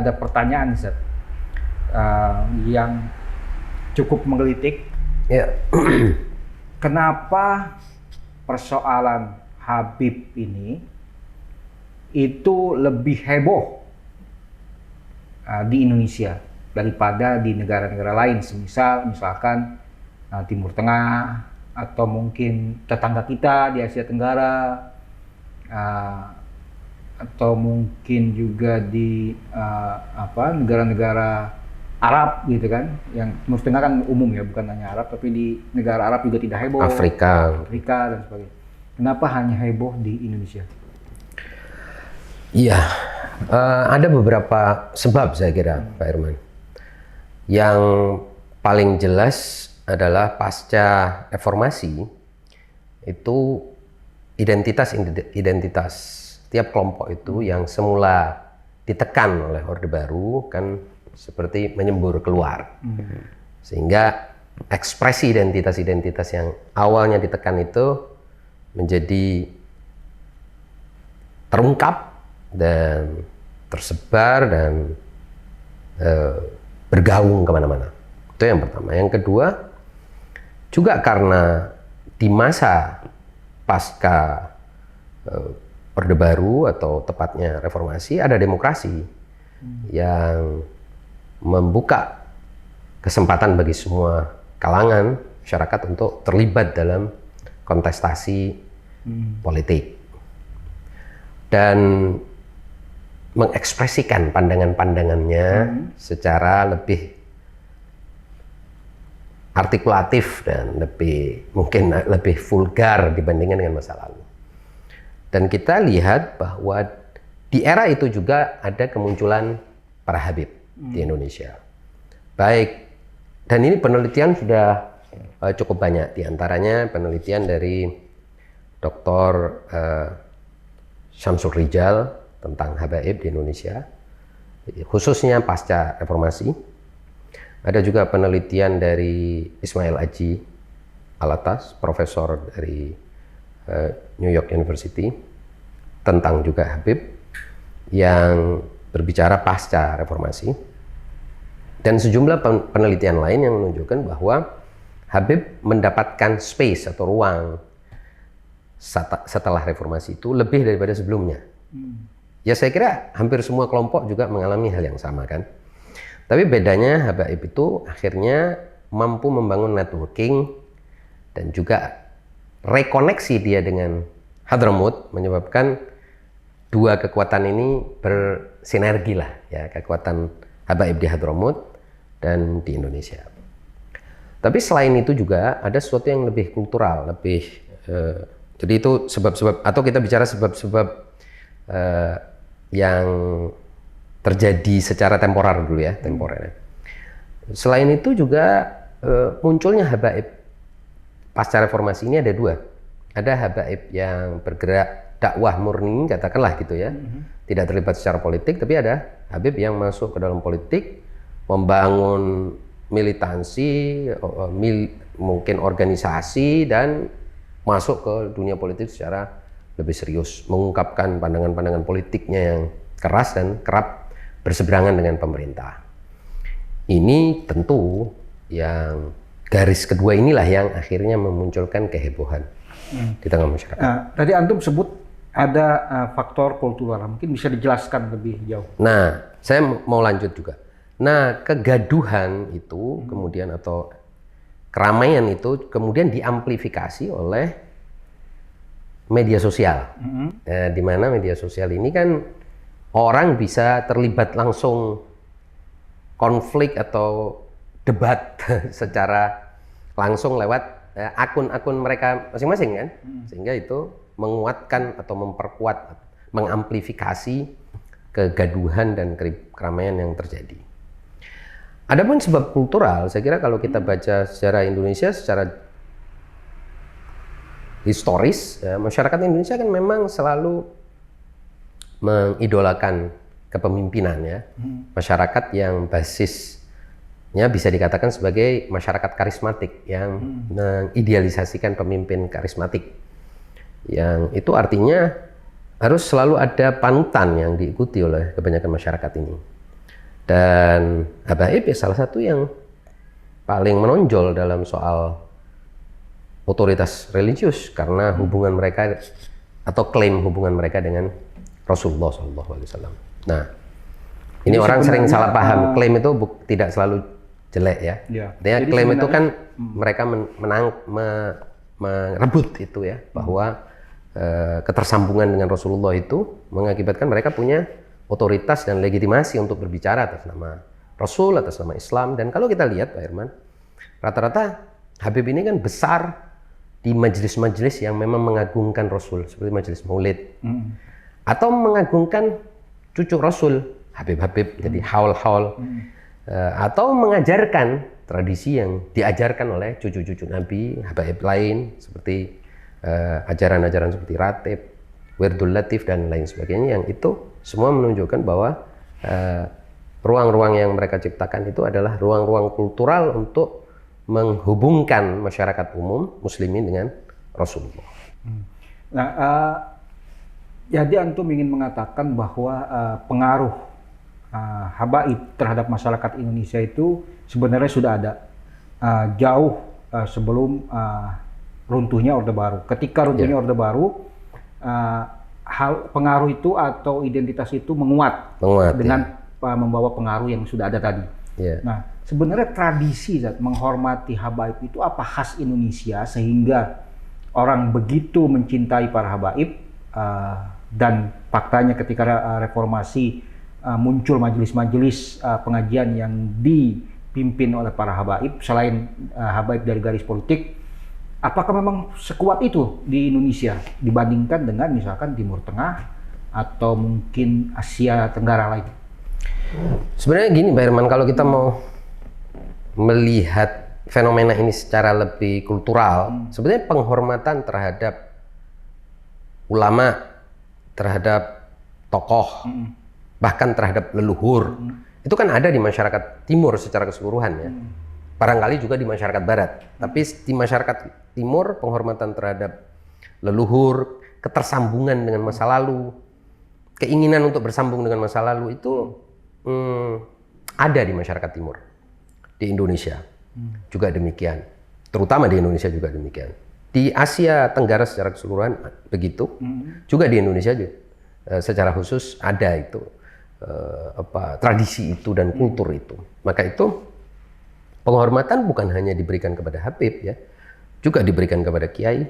ada pertanyaan Zat, yang cukup menggelitik. Ya. Kenapa persoalan Habib ini itu lebih heboh di Indonesia daripada di negara-negara lain, misalkan Timur Tengah atau mungkin tetangga kita di Asia Tenggara, atau mungkin juga di negara-negara Arab gitu kan, yang Timur Tengah kan umum ya, bukan hanya Arab, tapi di negara Arab juga tidak heboh. Afrika dan sebagainya. Kenapa hanya heboh di Indonesia? Iya, ada beberapa sebab saya kira, Pak Herman. Yang paling jelas adalah pasca reformasi itu identitas tiap kelompok itu yang semula ditekan oleh Orde Baru kan seperti menyembur keluar, sehingga ekspresi identitas yang awalnya ditekan itu menjadi terungkap dan tersebar dan bergaung kemana-mana. Itu yang pertama. Yang kedua, juga karena di masa pasca Orde Baru atau tepatnya reformasi ada demokrasi yang membuka kesempatan bagi semua kalangan masyarakat untuk terlibat dalam kontestasi politik dan mengekspresikan pandangan-pandangannya secara lebih artikulatif dan mungkin lebih vulgar dibandingkan dengan masa lalu. Dan kita lihat bahwa di era itu juga ada kemunculan para Habib di Indonesia. Baik, dan ini penelitian sudah cukup banyak, diantaranya penelitian dari Dr. Syamsul Rijal tentang habaib di Indonesia, khususnya pasca reformasi. Ada juga penelitian dari Ismail Aji Alatas, profesor dari New York University, tentang juga habib yang berbicara pasca reformasi. Dan sejumlah penelitian lain yang menunjukkan bahwa Habib mendapatkan space atau ruang setelah reformasi itu lebih daripada sebelumnya. Ya saya kira hampir semua kelompok juga mengalami hal yang sama kan. Tapi bedanya habaib itu akhirnya mampu membangun networking dan juga rekoneksi dia dengan Hadramut, menyebabkan dua kekuatan ini bersinergi lah ya, kekuatan habaib di Hadramut dan di Indonesia. Tapi selain itu juga ada sesuatu yang lebih kultural, jadi itu sebab-sebab, atau kita bicara sebab-sebab yang terjadi secara temporer dulu ya, temporer. Selain itu juga munculnya habaib pasca reformasi ini ada dua. Ada habaib yang bergerak dakwah murni, katakanlah gitu ya, tidak terlibat secara politik, tapi ada habib yang masuk ke dalam politik, membangun militansi, mungkin organisasi, dan masuk ke dunia politik secara lebih serius, mengungkapkan pandangan-pandangan politiknya yang keras dan kerap berseberangan dengan pemerintah. Ini tentu yang garis kedua inilah yang akhirnya memunculkan kehebohan di tengah masyarakat. Nah, tadi antum sebut ada faktor kultural, mungkin bisa dijelaskan lebih jauh. Nah, saya mau lanjut juga. Nah, kegaduhan itu kemudian atau keramaian itu kemudian diamplifikasi oleh media sosial. Di mana media sosial ini kan orang bisa terlibat langsung konflik atau debat secara langsung lewat akun-akun mereka masing-masing kan, sehingga itu menguatkan atau memperkuat, mengamplifikasi kegaduhan dan keramaian yang terjadi. Adapun sebab kultural, saya kira kalau kita baca sejarah Indonesia secara historis, ya, masyarakat Indonesia kan memang selalu mengidolakan kepemimpinan ya, masyarakat yang basisnya bisa dikatakan sebagai masyarakat karismatik yang mengidealisasikan pemimpin karismatik, yang itu artinya harus selalu ada panutan yang diikuti oleh kebanyakan masyarakat ini. Dan Habaib ya salah satu yang paling menonjol dalam soal otoritas religius karena hubungan mereka atau klaim hubungan mereka dengan Rasulullah SAW. Nah, ini Jadi orang sering sebenarnya, salah paham. Klaim itu tidak selalu jelek ya. Artinya Jadi klaim itu kan sebenarnya, mereka merebut itu ya, bahwa ketersambungan dengan Rasulullah itu mengakibatkan mereka punya otoritas dan legitimasi untuk berbicara atas nama Rasul, atas nama Islam. Dan kalau kita lihat Pak Herman, rata-rata Habib ini kan besar di majelis-majelis yang memang mengagungkan Rasul, seperti majelis Maulid, atau mengagungkan cucu Rasul, Habib-Habib, jadi haul-haul, atau mengajarkan tradisi yang diajarkan oleh cucu-cucu Nabi, Habaib lain, seperti ajaran-ajaran seperti Ratib, Wirdul Latif, dan lain sebagainya, yang itu semua menunjukkan bahwa ruang-ruang yang mereka ciptakan itu adalah ruang-ruang kultural untuk menghubungkan masyarakat umum muslimin dengan Rasulullah. Nah, jadi antum ingin mengatakan bahwa pengaruh Habaib terhadap masyarakat Indonesia itu sebenarnya sudah ada jauh sebelum runtuhnya Orde Baru. Ketika runtuhnya Orde Baru, pengaruh itu atau identitas itu menguat dengan membawa pengaruh yang sudah ada tadi. Nah, sebenarnya tradisi menghormati Habaib itu apa khas Indonesia sehingga orang begitu mencintai para Habaib, dan faktanya ketika reformasi muncul majelis-majelis pengajian yang dipimpin oleh para Habaib selain Habaib dari garis politik. Apakah memang sekuat itu di Indonesia dibandingkan dengan misalkan Timur Tengah atau mungkin Asia Tenggara lain? Sebenarnya gini Pak Herman, kalau kita mau melihat fenomena ini secara lebih kultural, sebenarnya penghormatan terhadap ulama, terhadap tokoh, bahkan terhadap leluhur, itu kan ada di masyarakat Timur secara keseluruhan ya. Barangkali juga di masyarakat Barat, tapi di masyarakat Timur penghormatan terhadap leluhur, ketersambungan dengan masa lalu, keinginan untuk bersambung dengan masa lalu itu ada di masyarakat Timur. Di Indonesia juga demikian, terutama di Indonesia juga demikian. Di Asia Tenggara secara keseluruhan begitu, juga di Indonesia juga secara khusus ada itu tradisi itu dan kultur itu. Maka itu penghormatan bukan hanya diberikan kepada Habib ya, juga diberikan kepada kiai,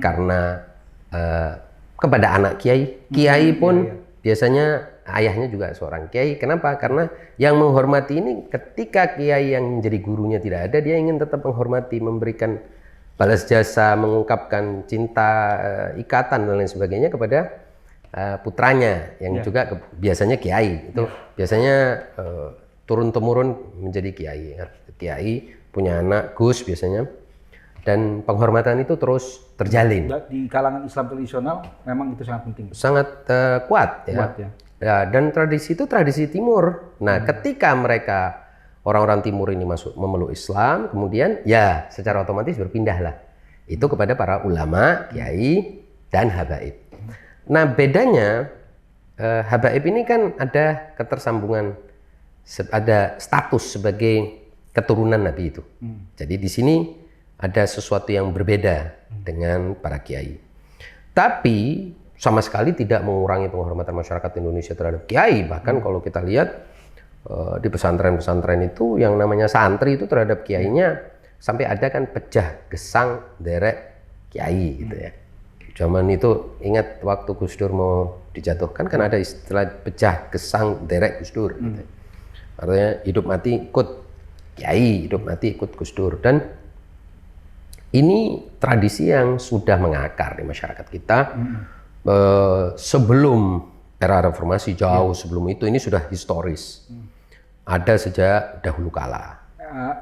karena kepada anak kiai. Kiai pun biasanya ayahnya juga seorang kiai. Kenapa? Karena yang menghormati ini ketika kiai yang menjadi gurunya tidak ada, dia ingin tetap menghormati, memberikan balas jasa, mengungkapkan cinta, ikatan dan lain sebagainya kepada putranya yang juga biasanya kiai. Itu biasanya turun-temurun menjadi kiai. Kiai punya anak Gus biasanya, dan penghormatan itu terus terjalin. Di kalangan Islam tradisional memang itu sangat penting. Sangat kuat ya. Ya, dan tradisi itu tradisi Timur. Nah, ketika mereka orang-orang Timur ini masuk memeluk Islam, kemudian ya secara otomatis berpindahlah itu kepada para ulama, kiai, dan habaib. Nah, bedanya habaib ini kan ada ketersambungan, ada status sebagai keturunan Nabi itu. Jadi di sini ada sesuatu yang berbeda dengan para kiai. Tapi sama sekali tidak mengurangi penghormatan masyarakat Indonesia terhadap kiai. Bahkan kalau kita lihat di pesantren-pesantren itu yang namanya santri itu terhadap kiainya sampai ada kan pecah gesang derek kiai gitu ya. Zaman itu ingat waktu Gus Dur mau dijatuhkan kan ada istilah pecah gesang derek Gus Dur gitu. Artinya hidup mati ikut kiai, hidup mati ikut Gus Dur. Dan ini tradisi yang sudah mengakar di masyarakat kita. Sebelum era reformasi, jauh sebelum itu, ini sudah historis. Ada sejak dahulu kala.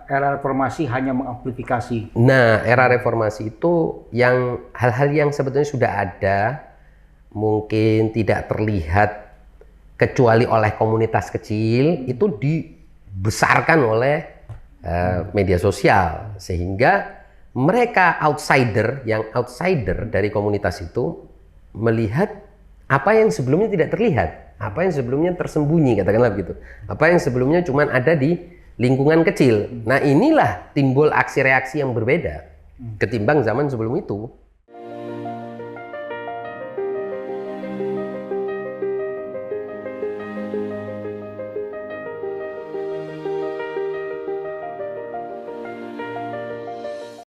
Era reformasi hanya mengamplifikasi. Nah, era reformasi itu yang hal-hal yang sebetulnya sudah ada, mungkin tidak terlihat kecuali oleh komunitas kecil, itu dibesarkan oleh media sosial, sehingga mereka outsider dari komunitas itu melihat apa yang sebelumnya tidak terlihat. Apa yang sebelumnya tersembunyi, katakanlah begitu. Apa yang sebelumnya cuma ada di lingkungan kecil. Nah inilah timbul aksi reaksi yang berbeda ketimbang zaman sebelum itu.